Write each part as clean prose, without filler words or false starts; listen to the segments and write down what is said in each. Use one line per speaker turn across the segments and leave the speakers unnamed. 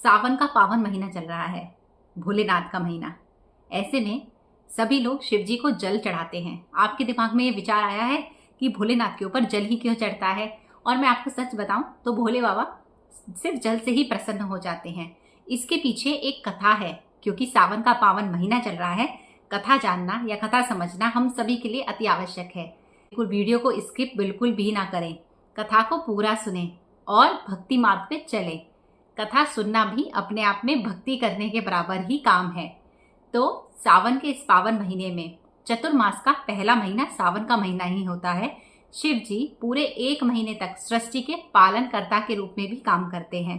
सावन का पावन महीना चल रहा है, भोलेनाथ का महीना। ऐसे में सभी लोग शिव जी को जल चढ़ाते हैं। आपके दिमाग में ये विचार आया है कि भोलेनाथ के ऊपर जल ही क्यों चढ़ता है? और मैं आपको सच बताऊं तो भोले बाबा सिर्फ जल से ही प्रसन्न हो जाते हैं। इसके पीछे एक कथा है, क्योंकि सावन का पावन महीना चल रहा है। कथा जानना या कथा समझना हम सभी के लिए अति आवश्यक है। वीडियो को स्किप बिल्कुल भी ना करें, कथा को पूरा सुने और भक्ति मार्ग पे चले। कथा सुनना भी अपने आप में भक्ति करने के बराबर ही काम है। तो सावन के इस पावन महीने में चतुर्मास का पहला महीना सावन का महीना ही होता है। शिव जी पूरे एक महीने तक सृष्टि के पालनकर्ता के रूप में भी काम करते हैं।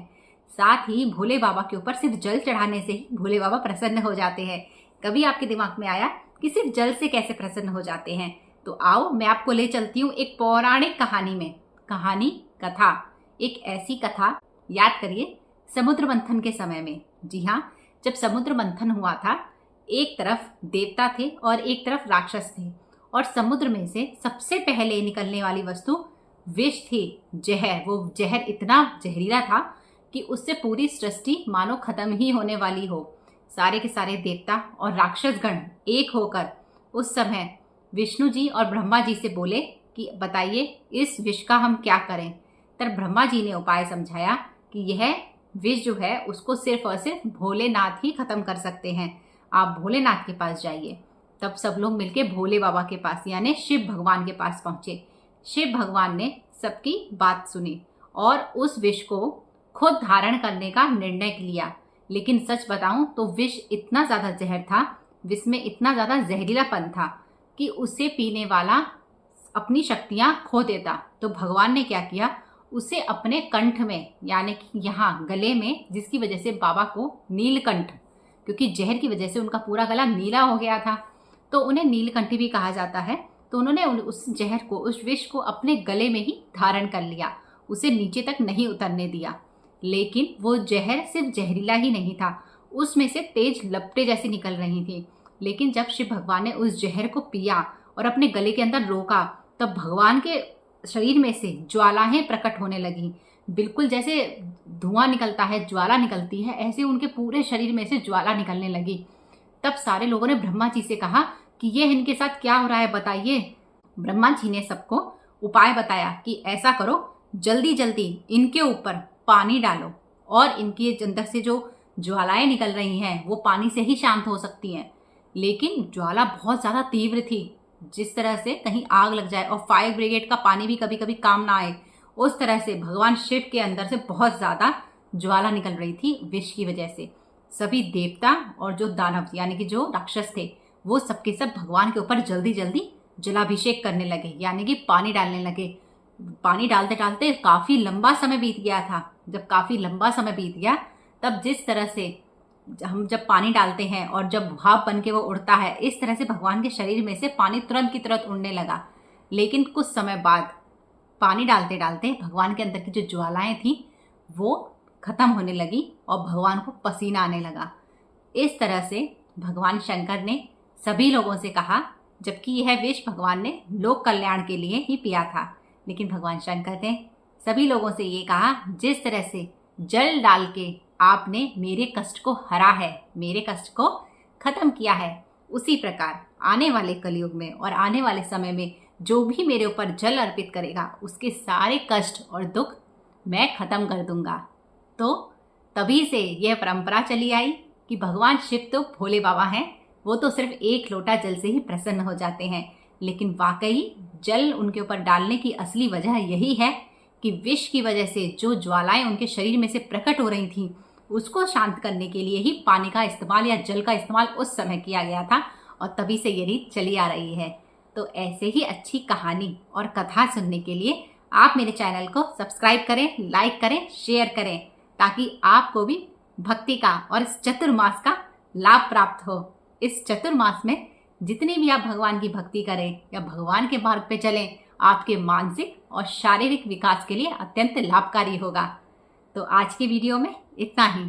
साथ ही भोले बाबा के ऊपर सिर्फ जल चढ़ाने से ही भोले बाबा प्रसन्न हो जाते हैं। कभी आपके दिमाग में आया कि सिर्फ जल से कैसे प्रसन्न हो जाते हैं? तो आओ मैं आपको ले चलती हूँ एक पौराणिक कहानी में। कथा एक ऐसी कथा, याद करिए, समुद्र मंथन के समय में। जी हाँ, जब समुद्र मंथन हुआ था, एक तरफ देवता थे और एक तरफ राक्षस थे, और समुद्र में से सबसे पहले निकलने वाली वस्तु विष थी, जहर। वो जहर इतना जहरीला था कि उससे पूरी सृष्टि मानो खत्म ही होने वाली हो। सारे के सारे देवता और राक्षस गण एक होकर उस समय विष्णु जी और ब्रह्मा जी से बोले कि बताइए इस विष का हम क्या करें। तब ब्रह्मा जी ने उपाय समझाया कि यह विष जो है उसको सिर्फ और सिर्फ भोलेनाथ ही खत्म कर सकते हैं। आप भोलेनाथ के पास जाइए। तब सब लोग मिलके भोले बाबा के पास यानी शिव भगवान के पास पहुंचे। शिव भगवान ने सबकी बात सुनी और उस विष को खुद धारण करने का निर्णय लिया। लेकिन सच बताऊं तो विष इतना ज्यादा जहर था, विष में इतना ज्यादा जहरीलापन था कि उसे पीने वाला अपनी शक्तियां खो देता। तो भगवान ने क्या किया, उसे अपने कंठ में यानी कि यहाँ गले में, जिसकी वजह से बाबा को नीलकंठ, क्योंकि जहर की वजह से उनका पूरा गला नीला हो गया था, तो उन्हें नीलकंठ भी कहा जाता है। तो उन्होंने उस जहर को, उस विष को अपने गले में ही धारण कर लिया, उसे नीचे तक नहीं उतरने दिया। लेकिन वो जहर सिर्फ जहरीला ही नहीं था, उसमें से तेज लपटें जैसी निकल रही थी। लेकिन जब शिव भगवान ने उस जहर को पिया और अपने गले के अंदर रोका, तब भगवान के शरीर में से ज्वालाएं प्रकट होने लगी। बिल्कुल जैसे धुआं निकलता है, ज्वाला निकलती है, ऐसे उनके पूरे शरीर में से ज्वाला निकलने लगी। तब सारे लोगों ने ब्रह्मा जी से कहा कि ये इनके साथ क्या हो रहा है, बताइए। ब्रह्मा जी ने सबको उपाय बताया कि ऐसा करो, जल्दी जल्दी इनके ऊपर पानी डालो और इनके अंदर से जो ज्वालाएं निकल रही हैं वो पानी से ही शांत हो सकती हैं। लेकिन ज्वाला बहुत ज्यादा तीव्र थी, जिस तरह से कहीं आग लग जाए और फायर ब्रिगेड का पानी भी कभी कभी काम ना आए, उस तरह से भगवान शिव के अंदर से बहुत ज्यादा ज्वाला निकल रही थी विष की वजह से। सभी देवता और जो दानव यानी कि जो राक्षस थे, वो सबके सब भगवान के ऊपर जल्दी जल्दी जलाभिषेक करने लगे, यानी कि पानी डालने लगे। पानी डालते डालते काफी लंबा समय बीत गया था। जब काफी लंबा समय बीत गया, तब जिस तरह से हम जब पानी डालते हैं और जब भाप बन के वो उड़ता है, इस तरह से भगवान के शरीर में से पानी तुरंत की तुरंत उड़ने लगा। लेकिन कुछ समय बाद पानी डालते डालते भगवान के अंदर की जो ज्वालाएं थी वो खत्म होने लगी और भगवान को पसीना आने लगा। इस तरह से भगवान शंकर ने सभी लोगों से कहा, जबकि यह विष भगवान ने लोक कल्याण के लिए ही पिया था, लेकिन भगवान शंकर ने सभी लोगों से ये कहा, जिस तरह से जल डाल के आपने मेरे कष्ट को हरा है, मेरे कष्ट को खत्म किया है, उसी प्रकार आने वाले कलयुग में और आने वाले समय में जो भी मेरे ऊपर जल अर्पित करेगा, उसके सारे कष्ट और दुख मैं खत्म कर दूंगा। तो तभी से यह परंपरा चली आई कि भगवान शिव तो भोले बाबा हैं, वो तो सिर्फ एक लोटा जल से ही प्रसन्न हो जाते हैं। लेकिन वाकई जल उनके ऊपर डालने की असली वजह यही है कि विष की वजह से जो ज्वालाएं उनके शरीर में से प्रकट हो रही थी, उसको शांत करने के लिए ही पानी का इस्तेमाल या जल का इस्तेमाल उस समय किया गया था, और तभी से ये रीत चली आ रही है। तो ऐसे ही अच्छी कहानी और कथा सुनने के लिए आप मेरे चैनल को सब्सक्राइब करें, लाइक करें, शेयर करें, ताकि आपको भी भक्ति का और इस चतुर्मास का लाभ प्राप्त हो। इस चतुर्मास में जितनी भी आप भगवान की भक्ति करें या भगवान के मार्ग पे चलें, आपके मानसिक और शारीरिक विकास के लिए अत्यंत लाभकारी होगा। तो आज के वीडियो में इतना ही।